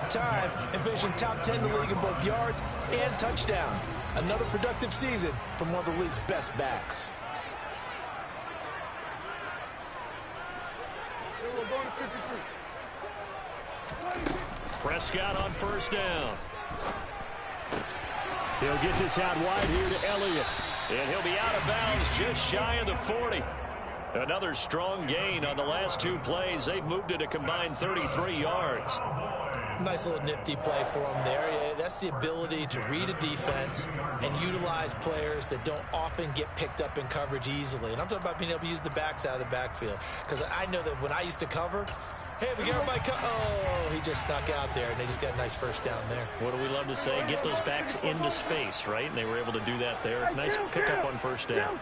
of time and finishing top 10 in the league in both yards and touchdowns. Another productive season from one of the league's best backs. Prescott on first down. He'll get this out wide here to Elliott. And he'll be out of bounds just shy of the 40. Another strong gain on the last two plays. They've moved it a combined 33 yards. Nice little nifty play for him there. Yeah, that's the ability to read a defense and utilize players that don't often get picked up in coverage easily. And I'm talking about being able to use the backs out of the backfield. Because I know that when I used to cover, hey, we got everybody oh, he just snuck out there, and they just got a nice first down there. What do we love to say? Get those backs into space, right? And they were able to do that there. Nice pickup on first down.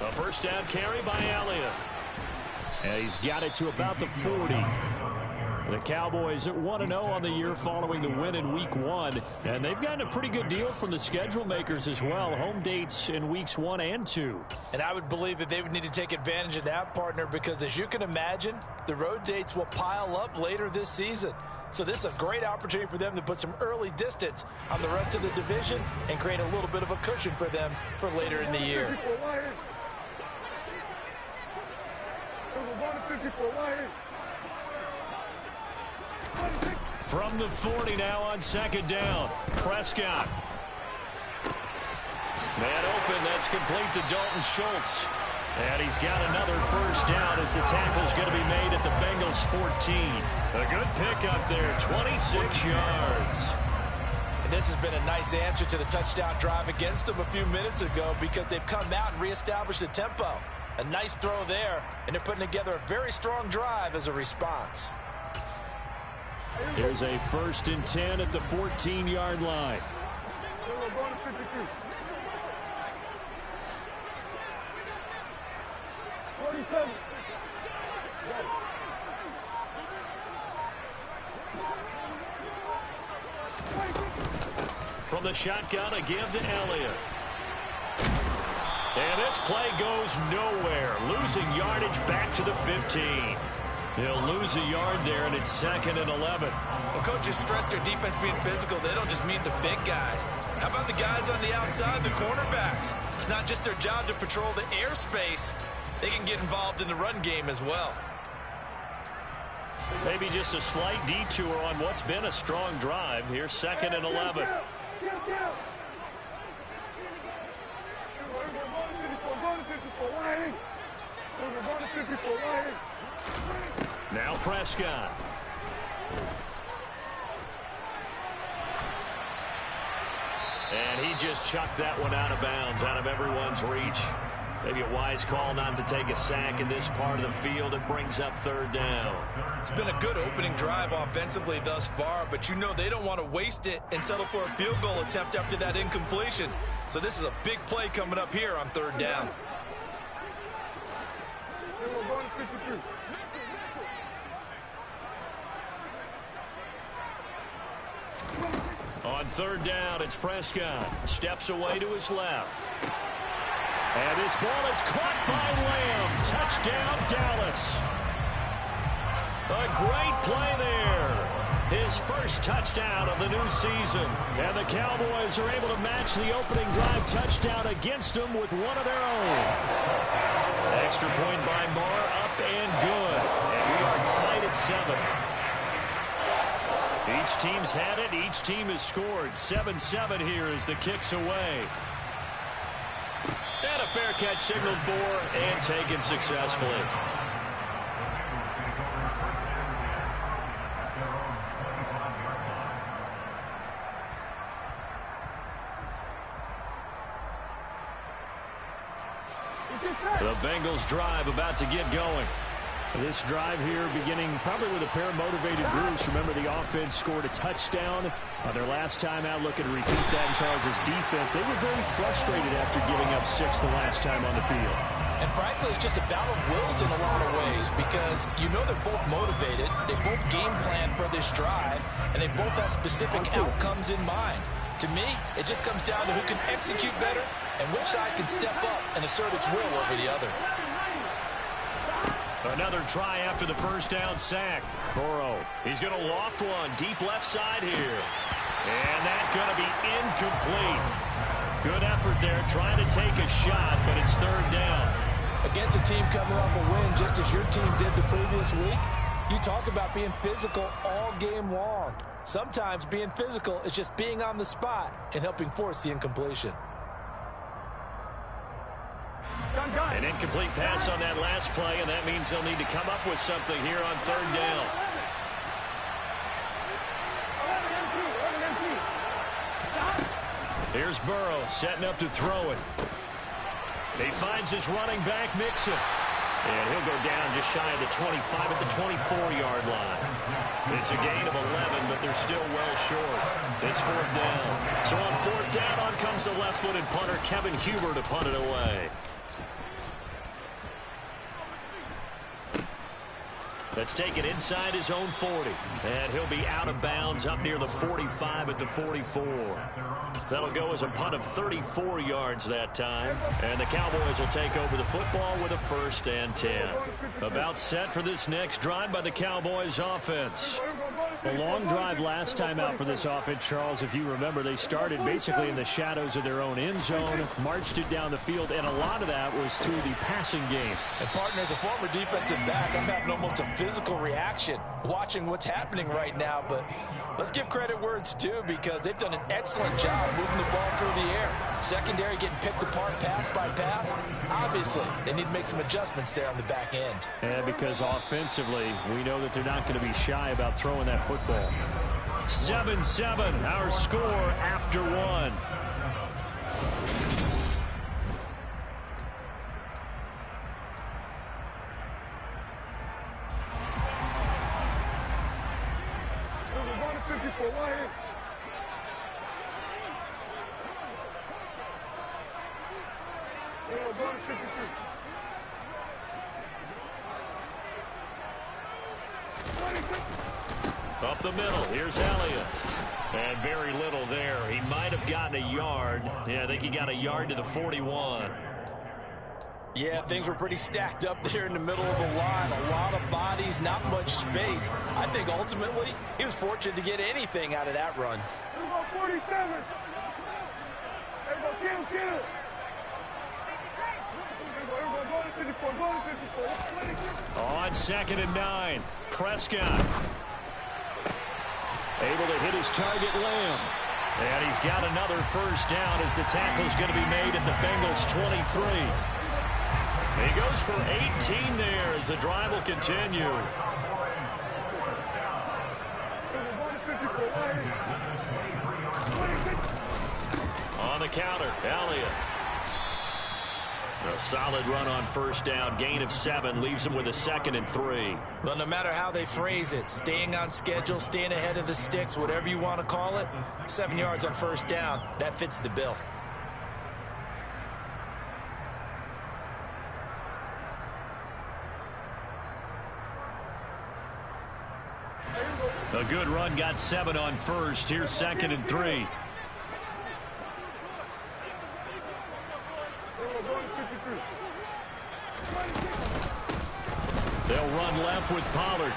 A first down carry by Elliott. And he's got it to about the 40. The Cowboys at 1-0 on the year following the win in Week 1. And they've gotten a pretty good deal from the schedule makers as well. Home dates in Weeks 1 and 2. And I would believe that they would need to take advantage of that, partner, because as you can imagine, the road dates will pile up later this season. So this is a great opportunity for them to put some early distance on the rest of the division and create a little bit of a cushion for them for later in the year. From the 40 now on second down. Prescott. Man open. That's complete to Dalton Schultz. And he's got another first down as the tackle's going to be made at the Bengals 14. A good pickup there, 26 yards. And this has been a nice answer to the touchdown drive against them a few minutes ago because they've come out and reestablished the tempo. A nice throw there, and they're putting together a very strong drive as a response. Here's a 1st and 10 at the 14-yard line. From the shotgun, a give to Elliott. And this play goes nowhere. Losing yardage back to the 15. They'll lose a yard there, and it's 2nd and 11. Well, coaches stress their defense being physical. They don't just mean the big guys. How about the guys on the outside, the cornerbacks? It's not just their job to patrol the airspace. They can get involved in the run game as well. Maybe just a slight detour on what's been a strong drive. Here's 2nd and 11. Now Prescott. And he just chucked that one out of bounds, out of everyone's reach. Maybe a wise call not to take a sack in this part of the field. It brings up 3rd down. It's been a good opening drive offensively thus far, but you know they don't want to waste it and settle for a field goal attempt after that incompletion. So this is a big play coming up here on 3rd down. On 3rd down, it's Prescott. Steps away to his left. And this ball is caught by Lamb. Touchdown, Dallas. A great play there. His first touchdown of the new season. And the Cowboys are able to match the opening drive touchdown against them with one of their own. Extra point by Marr, up and good. And we are tied at 7. Each team's had it. Each team has scored. 7-7 here as the kick's away. And a fair catch signaled for and taken successfully. The Bengals drive about to get going. This drive here beginning probably with a pair of motivated groups. Remember, the offense scored a touchdown on their last time out. Looking to repeat that in Charles' defense. They were very frustrated after giving up 6 the last time on the field. And frankly, it's just a battle of wills in a lot of ways because you know they're both motivated. They both game plan for this drive, and they both have specific outcomes in mind. To me, it just comes down to who can execute better and which side can step up and assert its will over the other. Another try after the first down sack. Burrow, he's going to loft one deep left side here. And that's going to be incomplete. Good effort there trying to take a shot, but it's third down. Against a team coming off a win just as your team did the previous week, you talk about being physical all game long. Sometimes being physical is just being on the spot and helping force the incompletion. An incomplete pass on that last play, and that means they'll need to come up with something here on third down. Here's Burrow setting up to throw it. He finds his running back, Mixon. And he'll go down just shy of the 25 at the 24-yard line. It's a gain of 11, but they're still well short. It's fourth down. So on fourth down, on comes the left-footed punter, Kevin Huber, to punt it away. Let's take it inside his own 40. And he'll be out of bounds up near the 45 at the 44. That'll go as a punt of 34 yards that time. And the Cowboys will take over the football with a 1st and 10. About set for this next drive by the Cowboys offense. A long drive last time out for this offense, Charles. If you remember, they started basically in the shadows of their own end zone, marched it down the field, and a lot of that was through the passing game. And partner, as a former defensive back, I'm having almost a physical reaction watching what's happening right now. But let's give credit where it's due, because they've done an excellent job moving the ball through the air. Secondary getting picked apart pass by pass. Obviously, they need to make some adjustments there on the back end. And because offensively, we know that they're not going to be shy about throwing that football. 7-7, our score after one. Up the middle, here's Elliott. And very little there. He might have gotten a yard. Yeah, I think he got a yard to the 41. Yeah, things were pretty stacked up there in the middle of the line. A lot of bodies, not much space. I think ultimately he was fortunate to get anything out of that run. 47. Kill. On 2nd and 9, Prescott. Able to hit his target, Lamb. And he's got another first down as the tackle's going to be made at the Bengals 23. He goes for 18 there as the drive will continue. On the counter, Elliott. A solid run on first down. Gain of 7 leaves him with a 2nd and 3. Well, no matter how they phrase it, staying on schedule, staying ahead of the sticks, whatever you want to call it, 7 yards on first down, that fits the bill. A good run got 7 on first. Here's 2nd and 3. They'll run left with Pollard.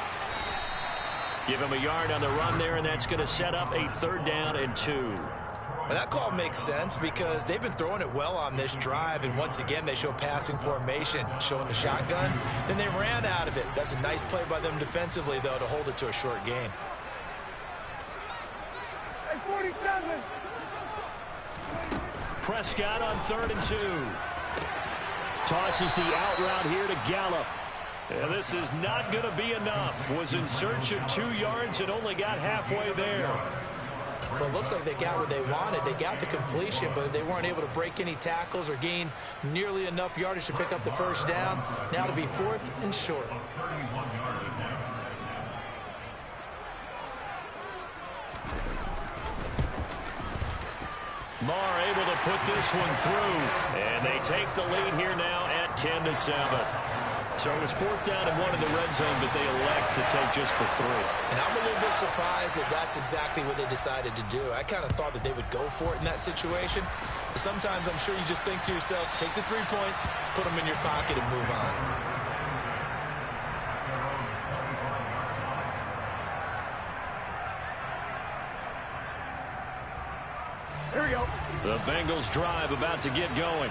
Give him a yard on the run there, and that's going to set up a 3rd down and 2. Well, that call makes sense because they've been throwing it well on this drive, and once again they show passing formation, showing the shotgun. Then they ran out of it. That's a nice play by them defensively, though, to hold it to a short gain. 47. Prescott on 3rd and 2. Tosses the out route here to Gallup. And this is not going to be enough. Was in search of 2 yards and only got halfway there. Well, it looks like they got what they wanted. They got the completion, but they weren't able to break any tackles or gain nearly enough yardage to pick up the first down. Now to be 4th and short. Marr able to put this one through. And they take the lead here now at 10-7. So it was 4th down and 1 in the red zone, but they elect to take just the 3. And I'm a little bit surprised that that's exactly what they decided to do. I kind of thought that they would go for it in that situation. But sometimes I'm sure you just think to yourself, take the 3 points, put them in your pocket, and move on. Here we go. The Bengals drive about to get going.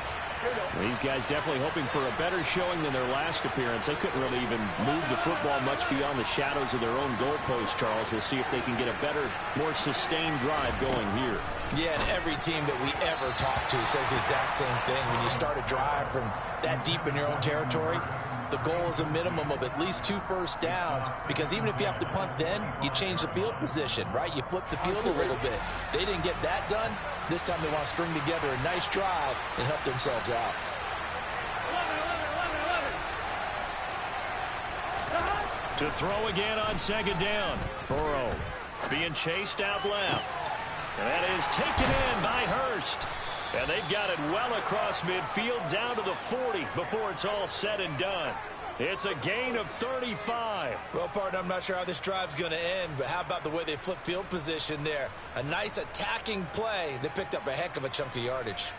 These guys definitely hoping for a better showing than their last appearance. They couldn't really even move the football much beyond the shadows of their own goalpost, Charles. We'll see if they can get a better, more sustained drive going here. Yeah, and every team that we ever talk to says the exact same thing. When you start a drive from that deep in your own territory, the goal is a minimum of at least 2 first downs, because even if you have to punt then, you change the field position, right? You flip the field a little bit. They didn't get that done. This time they want to string together a nice drive and help themselves out. To throw again on second down. Burrow being chased out left. And that is taken in by Hurst. And they've got it well across midfield down to the 40 before it's all said and done. It's a gain of 35. Well, partner, I'm not sure how this drive's going to end, but how about the way they flip field position there? A nice attacking play. They picked up a heck of a chunk of yardage.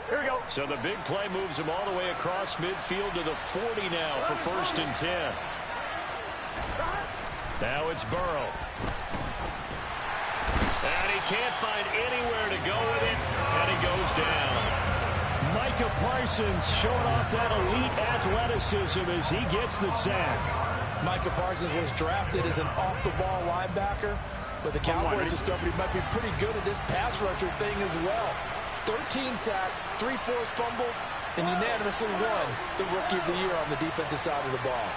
Here we go. So the big play moves them all the way across midfield to the 40 now for 1st and 10. Now it's Burrow. And he can't find anywhere to go with it, and he goes down. Micah Parsons showing off that elite athleticism as he gets the sack. Micah Parsons was drafted as an off-the-ball linebacker, but the Cowboys discovered he might be pretty good at this pass rusher thing as well. 13 sacks, 3 forced fumbles, and unanimously won the Rookie of the Year on the defensive side of the ball.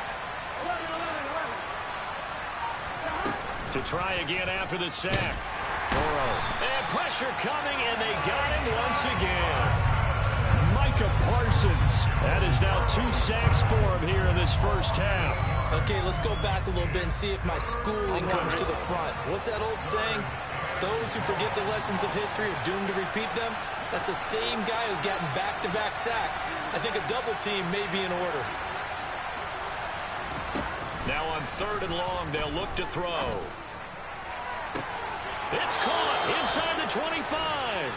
To try again after the sack. Burrow. And pressure coming, and they got him once again. Micah Parsons. That is now 2 sacks for him here in this first half. Okay, let's go back a little bit and see if my schooling comes to the front. What's that old saying? Those who forget the lessons of history are doomed to repeat them. That's the same guy who's gotten back-to-back sacks. I think a double team may be in order. Now on 3rd and long, they'll look to throw. It's caught inside the 25.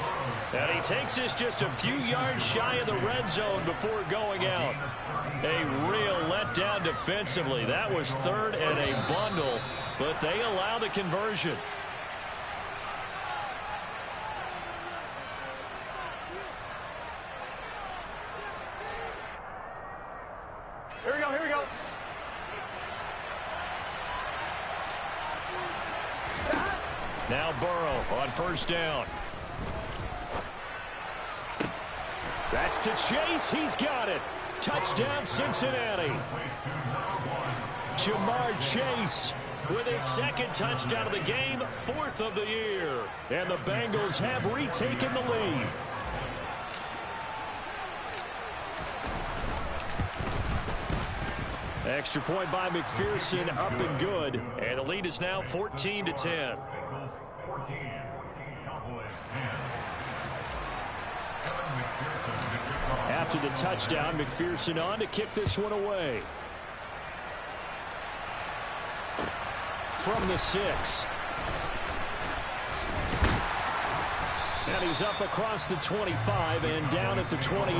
And he takes this just a few yards shy of the red zone before going out. A real letdown defensively. That was 3rd and a bundle, but they allow the conversion. Here we go. Here we go. Now Burrow on 1st down. That's to Chase. He's got it. Touchdown, Cincinnati. Jamar Chase With his 2nd touchdown of the game, 4th of the year. And the Bengals have retaken the lead. Extra point by McPherson, up and good. And the lead is now 14-10. After the touchdown, McPherson on to kick this one away. From the 6. And he's up across the 25 and down at the 28.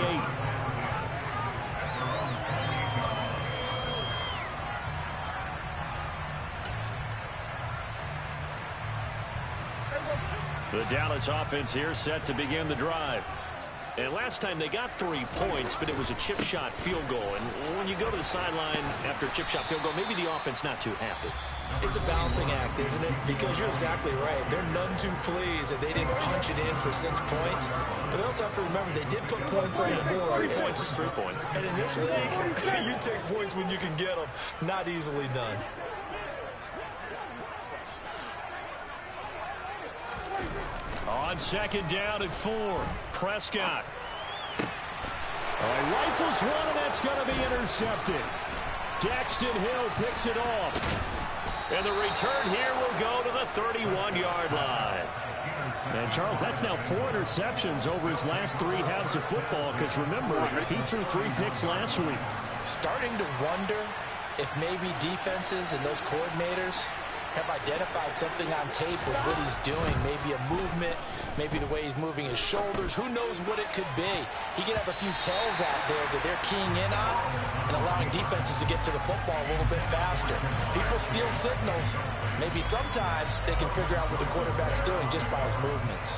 The Dallas offense here set to begin the drive. And last time they got 3 points, but it was a chip shot field goal. And when you go to the sideline after a chip shot field goal, maybe the offense not too happy. It's a balancing act, isn't it? Because you're exactly right. They're none too pleased that they didn't punch it in for 6 points. But they also have to remember they did put points on the board. 3 points is 3 points. And in this league, you take points when you can get them. Not easily done. On 2nd down at 4, Prescott. Rifles one, and that's going to be intercepted. Daxton Hill picks it off. And the return here will go to the 31-yard line. And, Charles, that's now 4 interceptions over his last 3 halves of football, because, remember, he threw 3 picks last week. Starting to wonder if maybe defenses and those coordinators have identified something on tape with what he's doing. Maybe a movement, maybe the way he's moving his shoulders. Who knows what it could be? He could have a few tells out there that they're keying in on and allowing defenses to get to the football a little bit faster. People steal signals. Maybe sometimes they can figure out what the quarterback's doing just by his movements.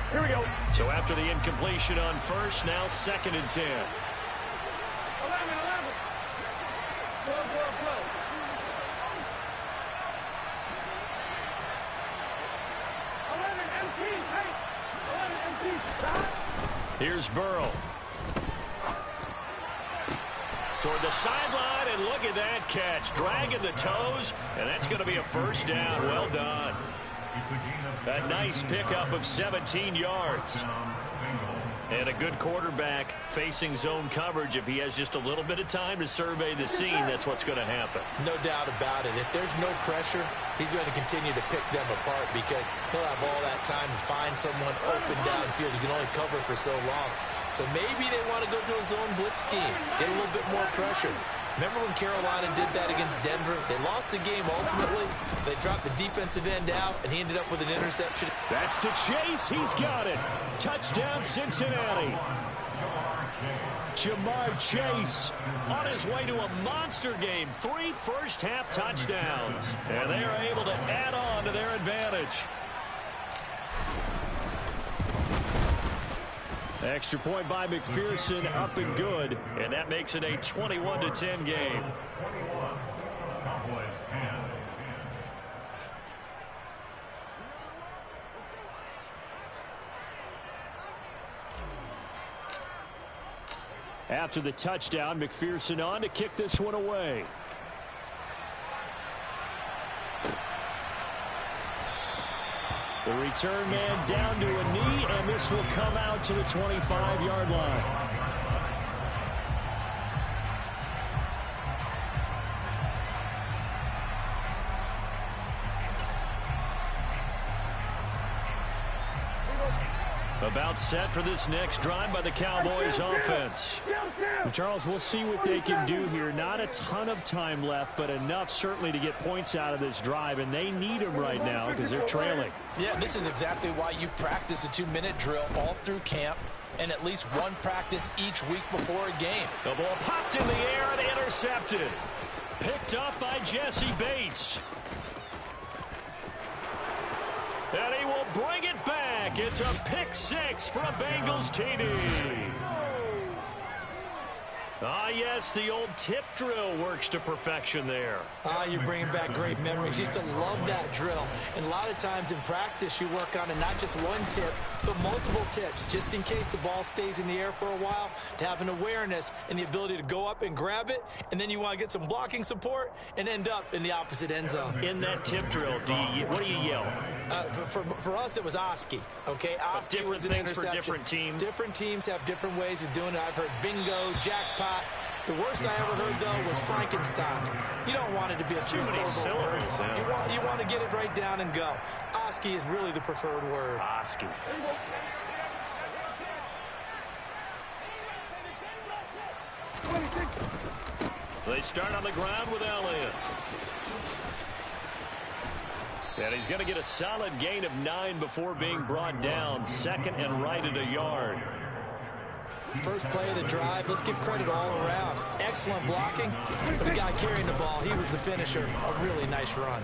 Here we go. So after the incompletion on first, now 2nd and 10. 11. Flow. 11 MPs, hey! 11 MPs, stop! Here's Burrow. Toward the sideline, and look at that catch. Dragging the toes, and that's going to be a first down. Well done. A nice pickup of 17 yards. And a good quarterback facing zone coverage. If he has just a little bit of time to survey the scene, that's what's going to happen. No doubt about it. If there's no pressure, he's going to continue to pick them apart because he'll have all that time to find someone open downfield. You can only cover for so long. So maybe they want to go to a zone blitz scheme, get a little bit more pressure. Remember when Carolina did that against Denver? They lost the game ultimately. They dropped the defensive end out, and he ended up with an interception. That's to Chase. He's got it. Touchdown, Cincinnati. Jamar Chase on his way to a monster game. 3 first-half touchdowns. And they are able to add on to their advantage. Extra point by McPherson, up and good. And that makes it a 21-10 game. Cowboys 10. After the touchdown, McPherson on to kick this one away. The return man down to a knee, and this will come out to the 25-yard line. About set for this next drive by the Cowboys offense. And Charles, we'll see what they can do here. Not a ton of time left, but enough certainly to get points out of this drive, and they need them right now because they're trailing. Yeah, this is exactly why you practice a 2-minute drill all through camp and at least one practice each week before a game. The ball popped in the air and intercepted. Picked up by Jesse Bates. And he will bring it back. It's a pick 6 for a Bengals TD. Ah, yes, the old tip drill works to perfection there. You're bringing back great memories. Used to love that drill. And a lot of times in practice, you work on it, not just one tip, but multiple tips, just in case the ball stays in the air for a while, to have an awareness and the ability to go up and grab it, and then you want to get some blocking support and end up in the opposite end zone. In that tip drill, what do you yell? For us, it was Oski. Okay, Oski was an interception. For different teams. Different teams have different ways of doing it. I've heard bingo, jackpot. The worst I ever heard, though, was Frankenstein. You don't want it to be a three-syllable word. You want to get it right down and go. Oski is really the preferred word. Oski. They start on the ground with Elliott. And he's going to get a solid gain of 9 before being brought down. Second and right at a yard. First play of the drive. Let's give credit all around. Excellent blocking. But the guy carrying the ball, he was the finisher. A really nice run.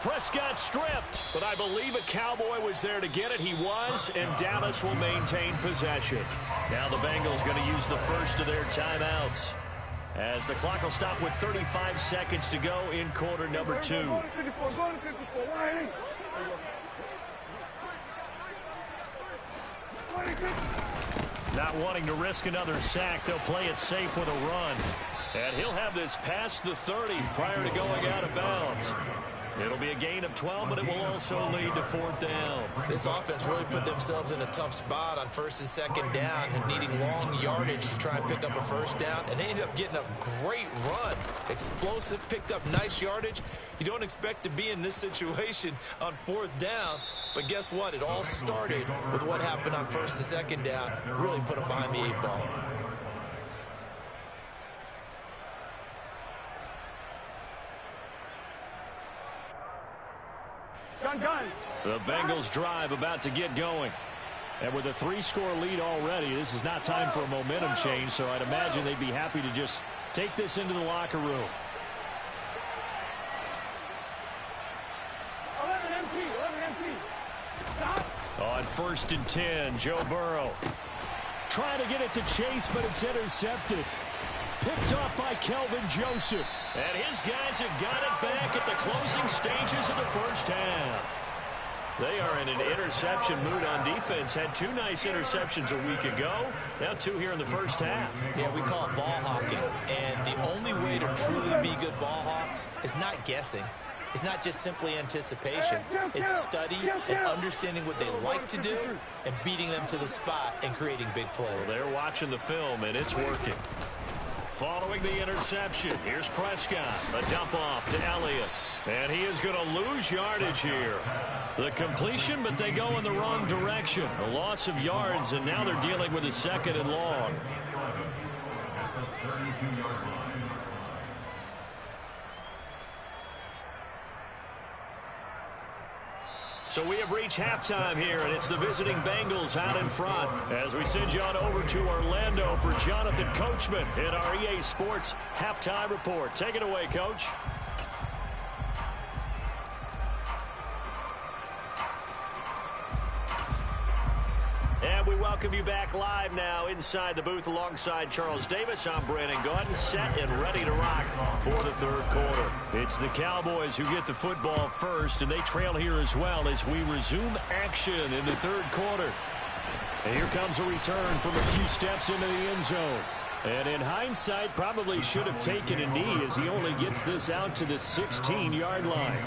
Prescott stripped. But I believe a Cowboy was there to get it. He was, and Dallas will maintain possession. Now the Bengals going to use the first of their timeouts, as the clock will stop with 35 seconds to go in quarter number 2. Not wanting to risk another sack, they'll play it safe with a run. And he'll have this past the 30 prior to going out of bounds. It'll be a gain of 12, but it will also lead to 4th down. This offense really put themselves in a tough spot on 1st and 2nd down and needing long yardage to try and pick up a first down. And they ended up getting a great run. Explosive, picked up nice yardage. You don't expect to be in this situation on 4th down. But guess what? It all started with what happened on 1st and 2nd down. Really put them behind the 8 ball. Gun. The Bengals drive about to get going. And with a 3-score lead already, this is not time for a momentum change, so I'd imagine they'd be happy to just take this into the locker room. 11 empty. Stop. On 1st and 10, Joe Burrow. Trying to get it to Chase, but it's intercepted. Picked off by Kelvin Joseph. And his guys have got it back at the closing stages of the first half. They are in an interception mood on defense. Had 2 nice interceptions a week ago. Now 2 here in the first half. Yeah, we call it ball hawking. And the only way to truly be good ball hawks is not guessing. It's not just simply anticipation. It's study and understanding what they like to do and beating them to the spot and creating big plays. Well, they're watching the film, and it's working. Following the interception, here's Prescott. A dump off to Elliott. And he is going to lose yardage here. The completion, but they go in the wrong direction. A loss of yards, and now they're dealing with a 2nd and long. So we have reached halftime here, and it's the visiting Bengals out in front. As we send you on over to Orlando for Jonathan Coachman in our EA Sports Halftime Report. Take it away, Coach. And we welcome you back live now inside the booth alongside Charles Davis. I'm Brandon Gaudin, set and ready to rock for the 3rd quarter. It's the Cowboys who get the football first, and they trail here as well as we resume action in the 3rd quarter. And here comes a return from a few steps into the end zone. And in hindsight, probably should have taken a knee as he only gets this out to the 16-yard line.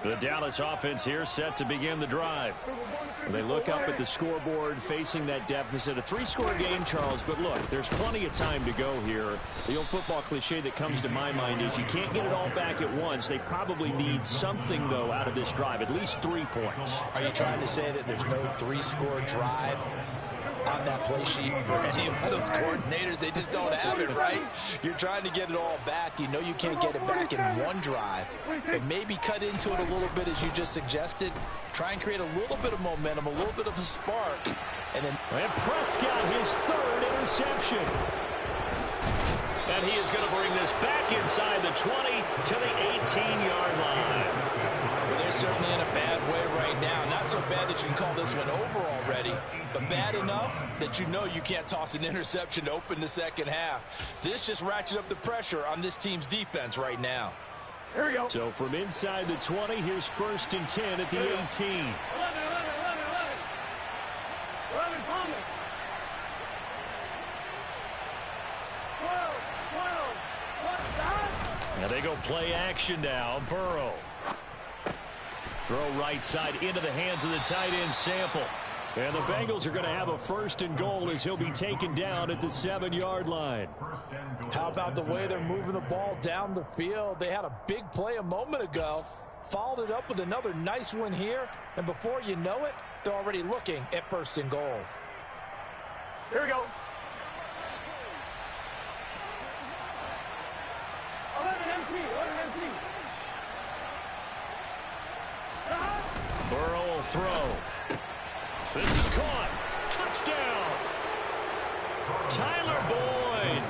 The Dallas offense here set to begin the drive. They look up at the scoreboard facing that deficit. A 3-score game, Charles, but look, there's plenty of time to go here. The old football cliche that comes to my mind is you can't get it all back at once. They probably need something, though, out of this drive, at least 3 points. Are you trying to say that there's no 3-score drive on that play sheet for any of those coordinators? They just don't have it, right? You're trying to get it all back. You know you can't get it back in one drive, but maybe cut into it a little bit as you just suggested. Try and create a little bit of momentum, a little bit of a spark. And Prescott, his 3rd interception. And he is going to bring this back inside the 20 to the 18-yard line. Well, they're certainly in a bad way right now. Not so bad that you can call this one over already, but bad enough that you know you can't toss an interception to open the 2nd half. This just ratchets up the pressure on this team's defense right now. Here we go. So from inside the 20, here's 1st and 10 at the 18. 11, Thomas. 12. Now they go play action now. Burrow. Throw right side into the hands of the tight end Sample. And the Bengals are going to have a 1st and goal as he'll be taken down at the 7-yard line. How about the way they're moving the ball down the field? They had a big play a moment ago, followed it up with another nice one here, and before you know it, they're already looking at 1st and goal. Here we go. 11 empty. Burrow will throw. This is caught. Touchdown. Tyler Boyd.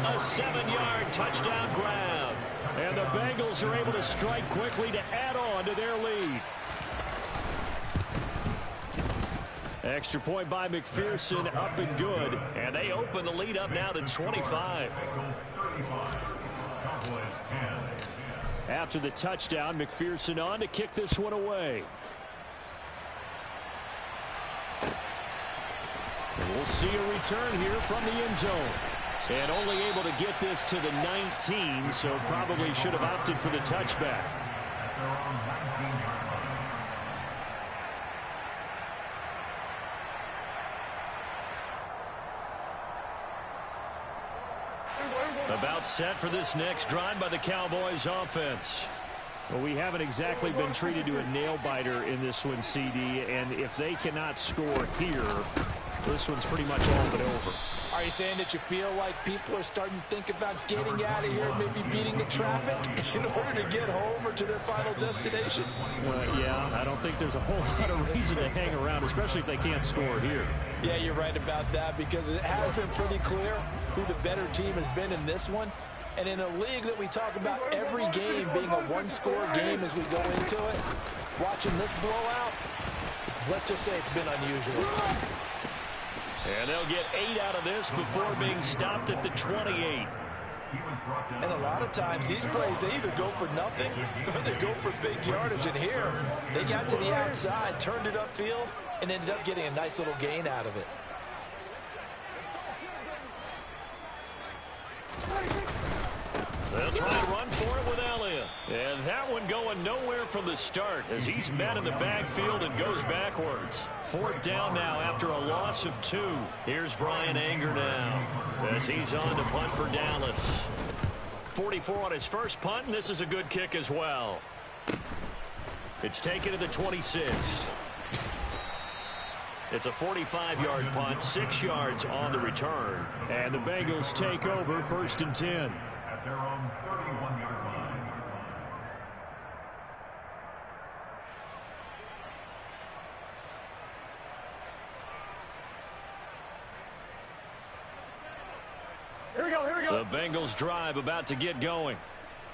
A 7-yard touchdown grab. And the Bengals are able to strike quickly to add on to their lead. Extra point by McPherson, up and good. And they open the lead up now to 25. After the touchdown, McPherson on to kick this one away. And we'll see a return here from the end zone. And only able to get this to the 19, so probably should have opted for the touchback. About set for this next drive by the Cowboys offense. Well, we haven't exactly been treated to a nail-biter in this one, CD, and if they cannot score here, this one's pretty much all but over. Are you saying that you feel like people are starting to think about getting out of here, maybe beating the traffic in order to get home or to their final destination? Yeah, I don't think there's a whole lot of reason to hang around, especially if they can't score here. Yeah, you're right about that, because it has been pretty clear who the better team has been in this one. And in a league that we talk about every game being a one-score game as we go into it, watching this blowout, let's just say it's been unusual. And they'll get 8 out of this before being stopped at the 28. And a lot of times these plays, they either go for nothing or they go for big yardage. And here, they got to the outside, turned it upfield, and ended up getting a nice little gain out of it. They'll try to run for it with Elliott. And that one going nowhere from the start as he's met in the backfield and goes backwards. 4th down now after a loss of 2. Here's Brian Anger now as he's on to punt for Dallas. 44 on his first punt, and this is a good kick as well. It's taken to the 26. It's a 45-yard punt, 6 yards on the return. And the Bengals take over 1st and 10. Their own 31-yard line. Here we go, here we go. The Bengals drive about to get going.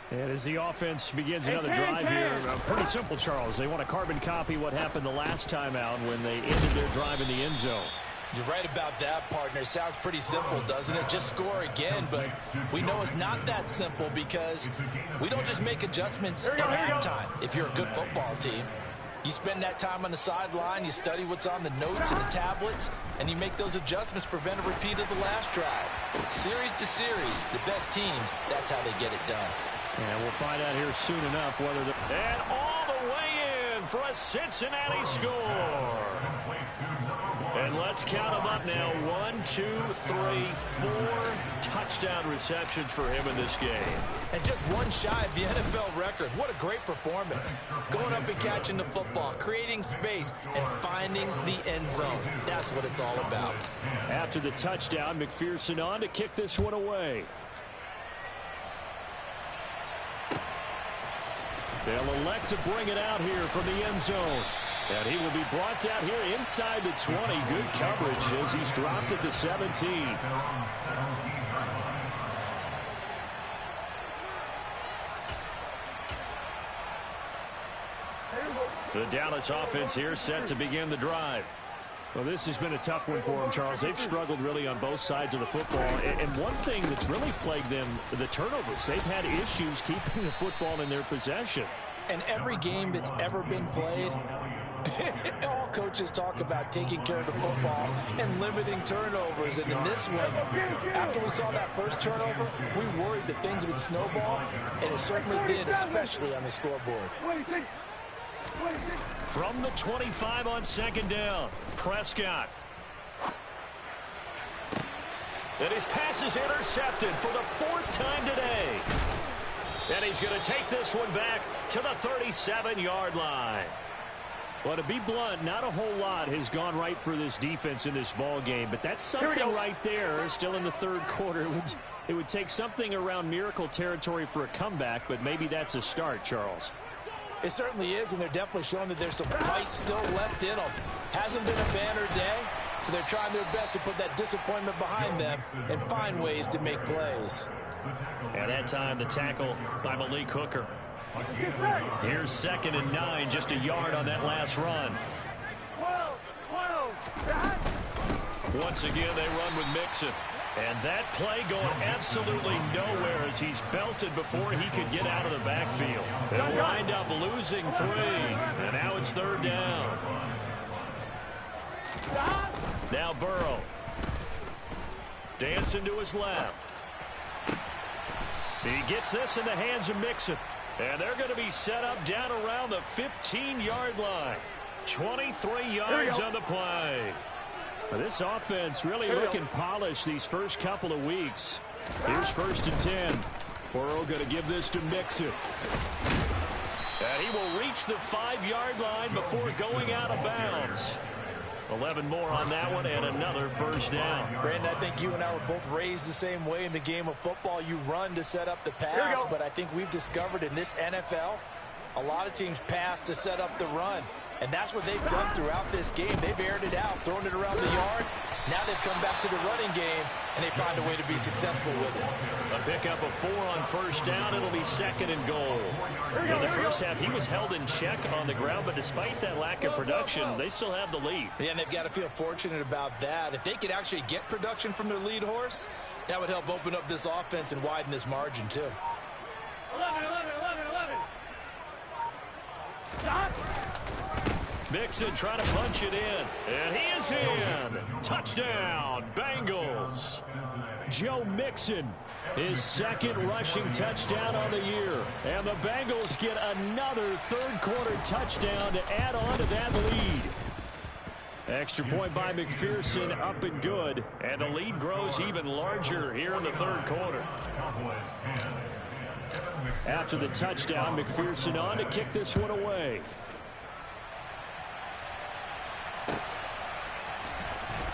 And as the offense begins another drive here, pretty simple, Charles. They want to carbon copy what happened the last time out when they ended their drive in the end zone. You're right about that, partner. Sounds pretty simple, doesn't it? Just score again, but we know it's not that simple because we don't just make adjustments at halftime if you're a good football team. You spend that time on the sideline, you study what's on the notes and the tablets, and you make those adjustments, prevent a repeat of the last drive. Series to series, the best teams, that's how they get it done. And we'll find out here soon enough whether the... And all the way in for a Cincinnati score. And let's count them up now. 1, 2, 3, 4 touchdown receptions for him in this game. And just one shy of the NFL record. What a great performance. Going up and catching the football, creating space, and finding the end zone. That's what it's all about. After the touchdown, McPherson on to kick this one away. They'll elect to bring it out here from the end zone. And he will be brought out here inside the 20. Good coverage as he's dropped at the 17. The Dallas offense here set to begin the drive. Well, this has been a tough one for them, Charles. They've struggled really on both sides of the football. And one thing that's really plagued them, the turnovers. They've had issues keeping the football in their possession. And every game that's ever been played, all coaches talk about taking care of the football and limiting turnovers. And in this one, after we saw that first turnover, we worried that things would snowball, and it certainly did, especially on the scoreboard. From the 25 on 2nd down, Prescott. And his pass is intercepted for the 4th time today. And he's going to take this one back to the 37-yard line. Well, to be blunt, not a whole lot has gone right for this defense in this ball game, but that's something right there. Still in the 3rd quarter. It would take something around miracle territory for a comeback, but maybe that's a start, Charles. It certainly is, and they're definitely showing that there's some fight still left in them. Hasn't been a banner day, but they're trying their best to put that disappointment behind them and find ways to make plays. And that time, the tackle by Malik Hooker. Here's 2nd and 9, just a yard on that last run. Once again, they run with Mixon. And that play going absolutely nowhere as he's belted before he could get out of the backfield. They'll wind up losing 3. And now it's 3rd down. Now Burrow. Dancing to his left. He gets this in the hands of Mixon. And they're going to be set up down around the 15-yard line. 23 yards on the play. This offense really looking polished these first couple of weeks. Here's 1st and 10. Burrow going to give this to Mixon. And he will reach the 5-yard line before going out of bounds. 11 more on that one and another first down. Brandon, I think you and I were both raised the same way in the game of football. You run to set up the pass, but I think we've discovered in this NFL, a lot of teams pass to set up the run. And that's what they've done throughout this game. They've aired it out, thrown it around the yard. Now they've come back to the running game, and they find a way to be successful with it. A pickup of 4 on first down. It'll be 2nd and goal. In the first half, he was held in check on the ground, but despite that lack of production, they still have the lead. Yeah, and they've got to feel fortunate about that. If they could actually get production from their lead horse, that would help open up this offense and widen this margin, too. 11. Stop. Mixon trying to punch it in. And he is in. Touchdown, Bengals. Joe Mixon, his 2nd rushing touchdown on the year. And the Bengals get another third-quarter touchdown to add on to that lead. Extra point by McPherson, up and good. And the lead grows even larger here in the third quarter. After the touchdown, McPherson on to kick this one away.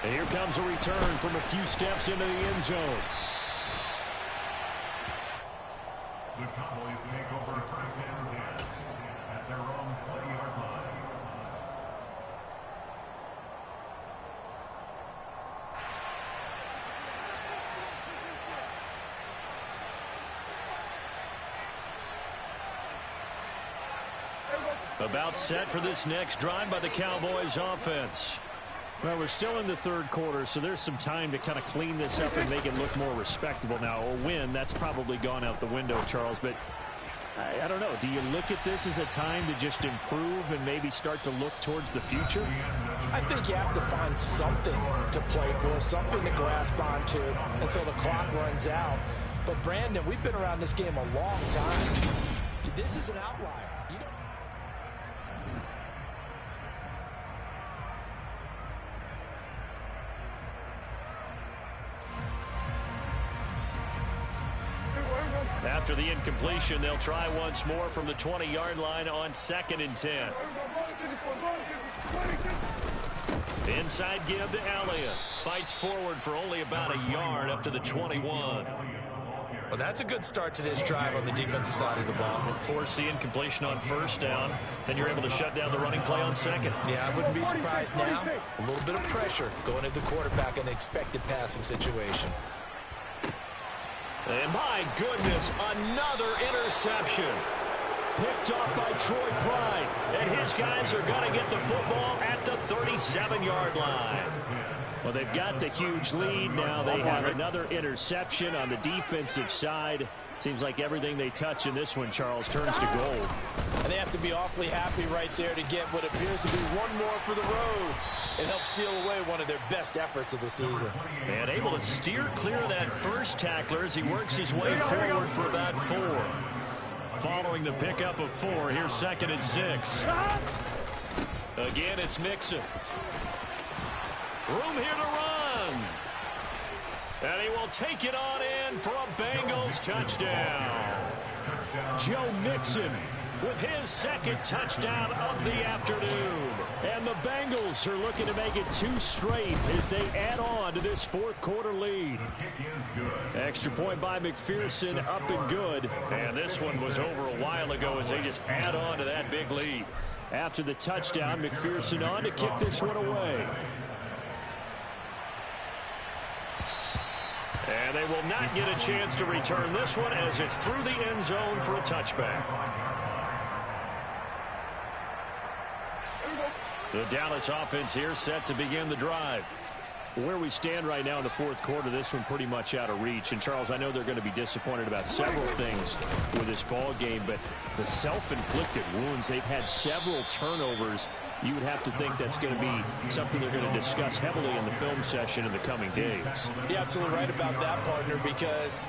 And here comes a return from a few steps into the end zone. The Cowboys make over first and 10 at their own 20-yard line. About set for this next drive by the Cowboys offense. Well, we're still in the third quarter, so there's some time to kind of clean this up and make it look more respectable. Now, a win, that's probably gone out the window, Charles, but I don't know. Do you look at this as a time to just improve and maybe start to look towards the future? I think you have to find something to play for, something to grasp onto until the clock runs out. But, Brandon, we've been around this game a long time. This is an outlier. You don't... After the incompletion, they'll try once more from the 20-yard line on 2nd and 10. Inside give to Elliott. Fights forward for only about a yard up to the 21. Well, that's a good start to this drive on the defensive side of the ball. Force the incompletion on first down. Then you're able to shut down the running play on 2nd. Yeah, I wouldn't be surprised now. A little bit of pressure going into the quarterback in an expected passing situation. And my goodness, another interception. Picked off by Troy Pride. And his guys are going to get the football at the 37-yard line. Well, they've got the huge lead. Now they have another interception on the defensive side. Seems like everything they touch in this one, Charles, turns to gold. And they have to be awfully happy right there to get what appears to be one more for the road. It helps seal away one of their best efforts of the season. And able to steer clear of that first tackler as he works his way forward for about 4. Following the pickup of 4, here's 2nd and 6. Again, it's Mixon. Room here to run. And he will take it on in for a Bengals touchdown. Joe Mixon with his 2nd touchdown of the afternoon. And the Bengals are looking to make it 2 straight as they add on to this fourth quarter lead. Extra point by McPherson, up and good. And this one was over a while ago as they just add on to that big lead. After the touchdown, McPherson on to kick this one away. And they will not get a chance to return this one as it's through the end zone for a touchback. The Dallas offense here set to begin the drive. Where we stand right now in the fourth quarter, this one pretty much out of reach. And, Charles, I know they're going to be disappointed about several things with this ball game, but the self-inflicted wounds, they've had several turnovers. You would have to think that's going to be something they're going to discuss heavily in the film session in the coming days. You're absolutely right about that, partner, because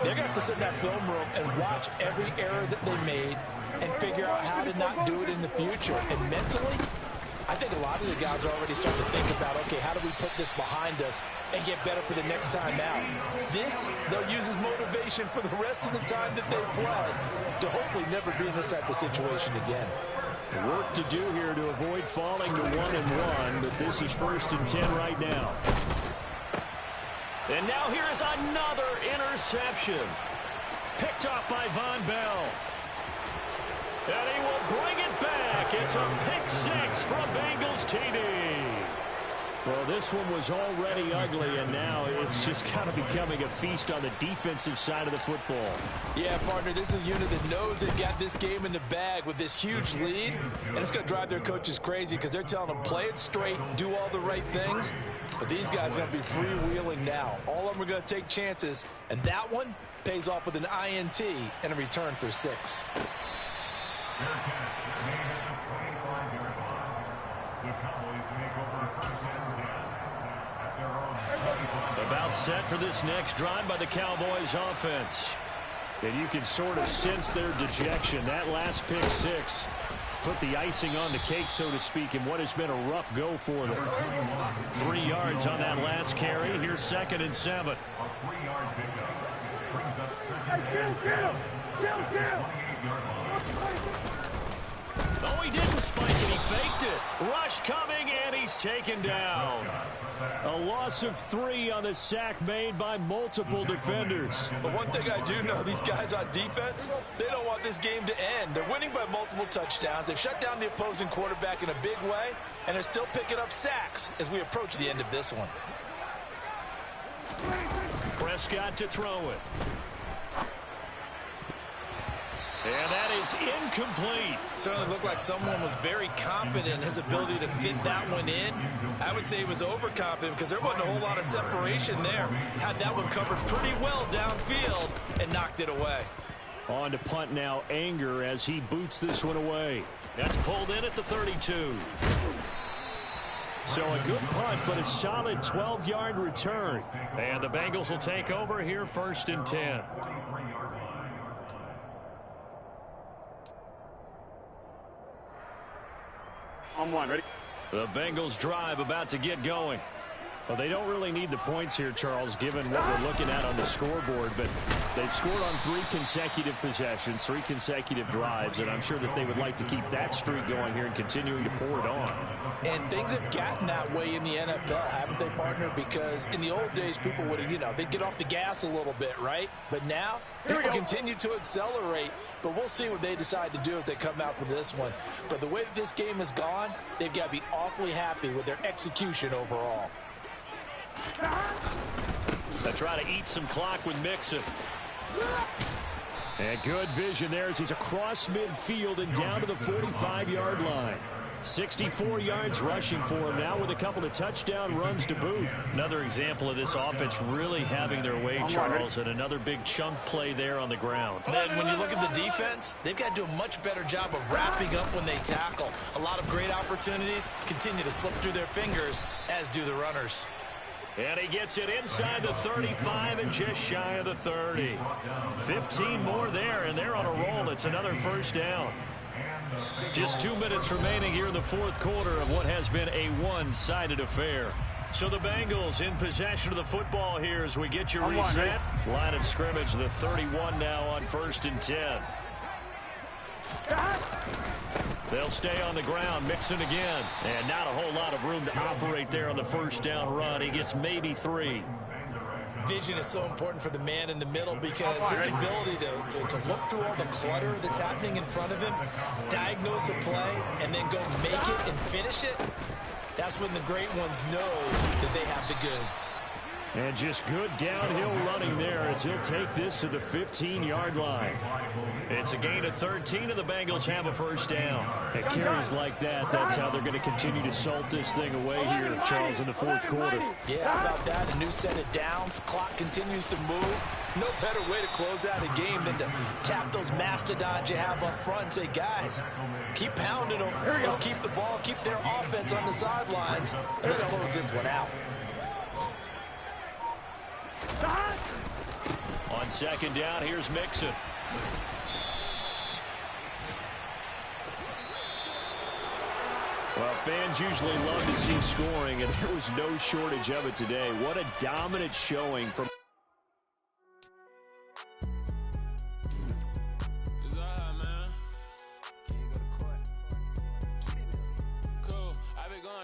they're going to have to sit in that film room and watch every error that they made and figure out how to not do it in the future. And mentally, I think a lot of the guys are already starting to think about, okay, how do we put this behind us and get better for the next time out? This, they'll use as motivation for the rest of the time that they play to hopefully never be in this type of situation again. Work to do here to avoid falling to 1-1, but this is 1st and 10 right now. And now here is another interception. Picked off by Von Bell. And he will bring it back. It's a pick six from Bengals TD. Well, this one was already ugly, and now it's just kind of becoming a feast on the defensive side of the football. Yeah, partner, this is a unit that knows they've got this game in the bag with this huge lead, and it's going to drive their coaches crazy because they're telling them play it straight, do all the right things, but these guys are going to be freewheeling now. All of them are going to take chances, and that one pays off with an INT and a return for 6. About set for this next drive by the Cowboys offense. And you can sort of sense their dejection. That last pick six put the icing on the cake, so to speak, in what has been a rough go for them. 3 yards on that last carry. Here's 2nd and 7. A 3-yard pickup brings up 2nd and 7. Oh, he didn't spike it. He faked it. Rush coming, and he's taken down. A loss of 3 on the sack made by multiple defenders. But one thing I do know, these guys on defense, they don't want this game to end. They're winning by multiple touchdowns. They've shut down the opposing quarterback in a big way, and they're still picking up sacks as we approach the end of this one. Prescott to throw it. And that is incomplete. Certainly looked like someone was very confident in his ability to fit that one in. I would say he was overconfident because there wasn't a whole lot of separation there. Had that one covered pretty well downfield and knocked it away. On to punt now, Anger, as he boots this one away. That's pulled in at the 32. So a good punt, but a solid 12-yard return. And the Bengals will take over here 1st and 10. On one, ready? The Bengals drive about to get going. Well, they don't really need the points here, Charles, given what we're looking at on the scoreboard, but they've scored on 3 consecutive possessions, 3 consecutive drives, and I'm sure that they would like to keep that streak going here and continuing to pour it on. And things have gotten that way in the NFL, haven't they, partner? Because in the old days, people would, they'd get off the gas a little bit, right? But now, people continue to accelerate, but we'll see what they decide to do as they come out for this one. But the way that this game has gone, they've got to be awfully happy with their execution overall. They try to eat some clock with Mixon. And good vision there as he's across midfield and down to the 45-yard line. 64 yards rushing for him now with a couple of touchdown runs to boot. Another example of this offense really having their way, Charles, and another big chunk play there on the ground. Then when you look at the defense, they've got to do a much better job of wrapping up when they tackle. A lot of great opportunities continue to slip through their fingers, as do the runners. And he gets it inside the 35 and just shy of the 30. 15 more there, and they're on a roll. It's another 1st down. Just 2 minutes remaining here in the 4th quarter of what has been a one-sided affair. So the Bengals in possession of the football here as we get you reset. Line of scrimmage, the 31 now on 1st and 10. They'll stay on the ground, Mixon again. And not a whole lot of room to operate there on the 1st down run. He gets maybe 3. Vision is so important for the man in the middle because his ability to look through all the clutter that's happening in front of him, diagnose a play, and then go make it and finish it, that's when the great ones know that they have the goods. And just good downhill running there as he'll take this to the 15-yard line. It's a gain of 13, and the Bengals have a 1st down. At carries like that, that's how they're going to continue to salt this thing away here, Charles, in the 4th quarter. Yeah, how about that? A new set of downs. Clock continues to move. No better way to close out a game than to tap those mastodons you have up front and say, guys, keep pounding them. Let's keep the ball, keep their offense on the sidelines, and let's close this one out. On 2nd down, here's Mixon. Well, fans usually love to see scoring, and there was no shortage of it today. What a dominant showing from...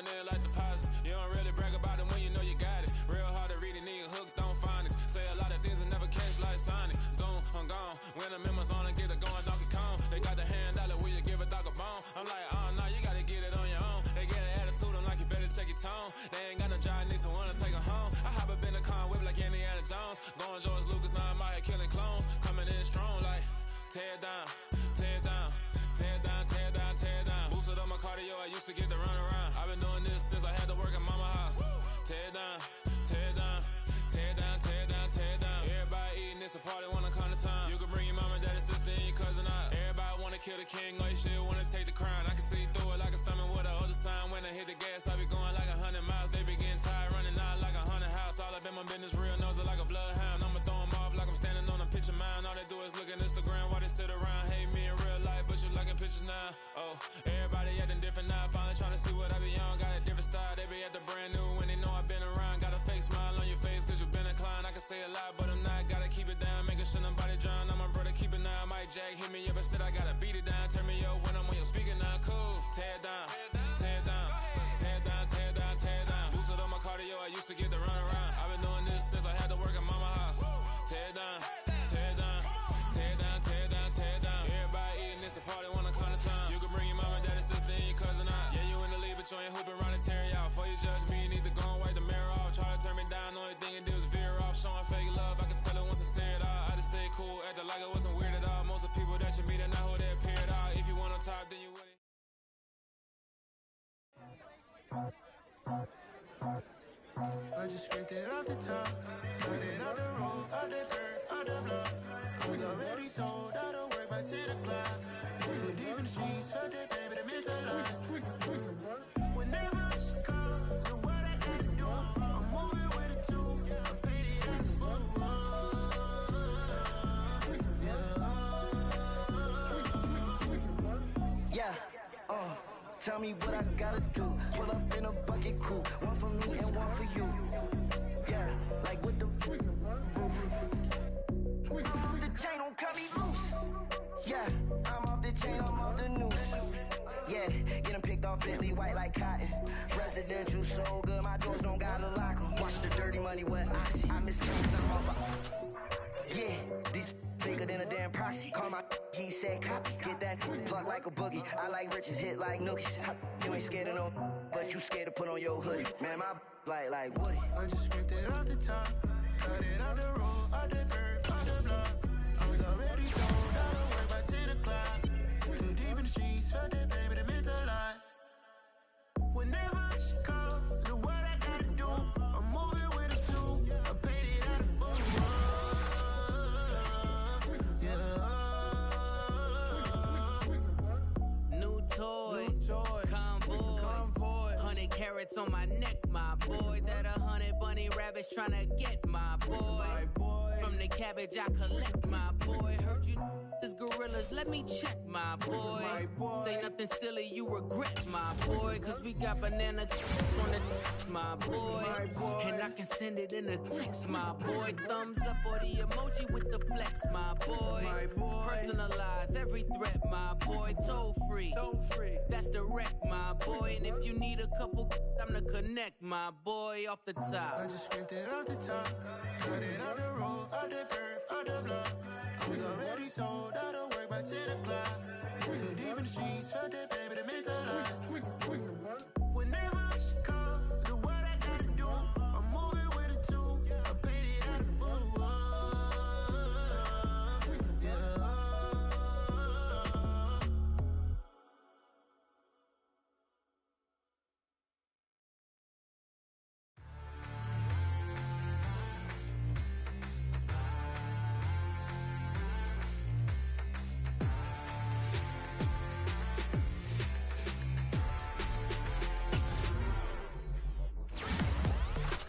going in like deposit. You don't really brag about it when you know you got it. Real hard to read a nigga hooked on phonics. Say a lot of things and never catch like Sonic. Zoom, I'm gone. When I'm in my zone and get it going Donkey Kong. They got the hand dollar, will you give a dog a bone? I'm like, oh no, you gotta get it on your own. They get an attitude, I'm like, you better check your tone. They ain't got no job, need someone to take her home. I hop up in the car, whip like Indiana Jones. Going George Lucas, now I'm out here killing clones. Coming in strong like, tear down, tear down, tear down, tear down, tear down. Boosted up my cardio, I used to get to run around. I've been doing this since I had to work at mama house. Tear down, tear down, tear down, tear down, tear down. Everybody eating, it's a party, wanna come to time. You can bring your mama, daddy, sister, and your cousin out. Everybody wanna kill the king, or you shit wanna take the crown. I can see through it like a stomach with a other sign. When I hit the gas, I be going like 100 miles. They be getting tired, running out like 100 house. All up in my business, real nose it like a bloodhound. I'ma throw 'em off like I'm standing on a picture mound. All they do is look at Instagram while they sit around. Hate me in real life, but you liking pictures now. Oh, everybody acting different now. Finally trying to see what I be on. Got a different style, they be at the brand new when they know I've been around. Got a fake smile on your face cause you been inclined. I can say a lot, but I'm not. Gotta keep it down, making sure nobody drown. I'm my brother, keep it now. Mike Jack hit me up and said I gotta beat it down. Turn me up when I'm on your speaker now. Cool, tear down, tear down, tear down, tear down, tear down. Boosted up my cardio, I used to get to run around. I've been doing this since I had to work at mama house. Tear down, tear down, tear down, tear down, tear down. Everybody eating, it's a party, wanna come to time. You can bring your mama, daddy, sister, and your cousin out. Yeah, you in the lead, but you ain't hooping around and tear you out. Before you judge me, you need to go and wipe the mirror off. Try to turn me down, only thing it do is veer off. Showing fake love, I can tell it once I say it all. I just stay cool, acting like it wasn't weird at all. Most of the people that you meet are not who they appear at all. If you want on top, then you win it. I just scraped it off the top, got it out the road, out the curve, out the block. I was already sold, out of work by 10 o'clock. Too deep in the streets, felt that pain, but it meant a lot. Whenever she calls, know what I gotta do. I'm moving with it too. I paid it at the full. Yeah, tell me what I gotta do. Pull up in a bucket crew, one for me and one for you. Yeah, like with the roof. I'm off the chain, don't cut me loose. Yeah, I'm off the chain, I'm off the noose. Yeah, getting picked off Bentley white like cotton. Residential so good, my doors don't gotta lock 'em. Watch the dirty money with oxy. I miss case, I'm off. Yeah, these bigger than a damn proxy. Call my he said copy. Get that plug like a boogie. I like riches, hit like nookies. You ain't scared of no, but you scared to put on your hoodie. Man, my like Woody. I just scraped it off the top, cut it out the road, out the curve, out the block. I was already sold, out of work by 10 o'clock. Too deep in the streets, felt that pain, but it meant a lot. Whenever she calls, know what I gotta do. I'm moving with it too. I paid it out of full. New toys, convoys, 100 carats on my neck, my boy. That 100 bunny rabbits tryna get my boy. From the cabbage I collect, my boy. Heard you is gorillas, let me check, my boy. Say nothing silly, you regret, my boy. Cause we got banana on the my boy. And I can send it in a text, my boy. Thumbs up or the emoji with the flex, my boy. Personalize every threat, my boy. Toll free, that's direct, my boy. And if you need a couple, I'm the connect, my boy. Off the top, I just scraped it off the top, cut it out the road, out the curve, out the block. I was already sold, out of work by 10 o'clock. Too deep in the streets, felt that pain, but it meant a lot. Whenever she calls, know what I gotta do. I'm moving with it too. I paid it out of full.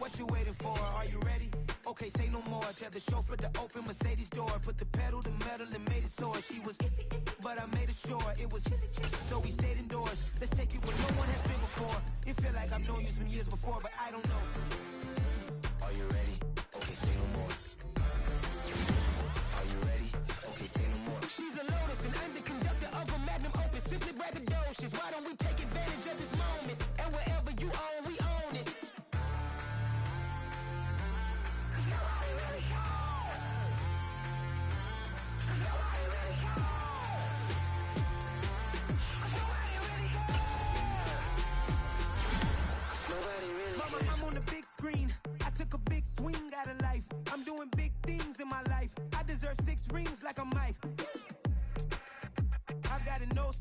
what you waiting for? Are you ready? Okay, say no more. Tell the chauffeur to open Mercedes door. Put the pedal to metal and made it soar. She was, but I made it sure it was. So we stayed indoors. Let's take it where no one has been before. It feel like I've known you some years before, but I don't know. Are you ready? Okay, say no more. Are you ready? Okay, say no more. She's a Lotus and I'm the conductor of a magnum opus. Simply braggadocious. Why don't we take advantage of this moment? And wherever you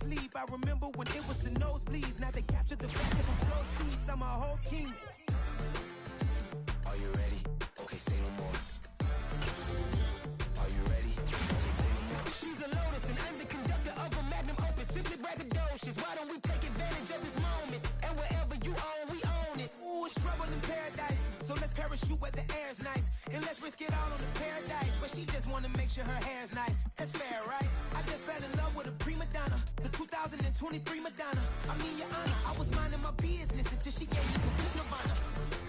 sleep. I remember when it was the nosebleeds. Now they captured the fashion from floor seats. I'm a whole king. Are you ready? Okay, say no more. Are you ready? Okay, say no more. She's a lotus and I'm the conductor of a magnum opus. Simply braggadocious. Why don't we take advantage of this moment? And wherever you own, we own it. Ooh, it's trouble in paradise. So let's parachute where the air's nice. And let's risk it all on the paradise. But she just wanna make sure her hair's nice. That's fair, right? I just fell in love with a prima donna. The 2023 Madonna. I mean, your honor, I was minding my business until she gave me complete nirvana.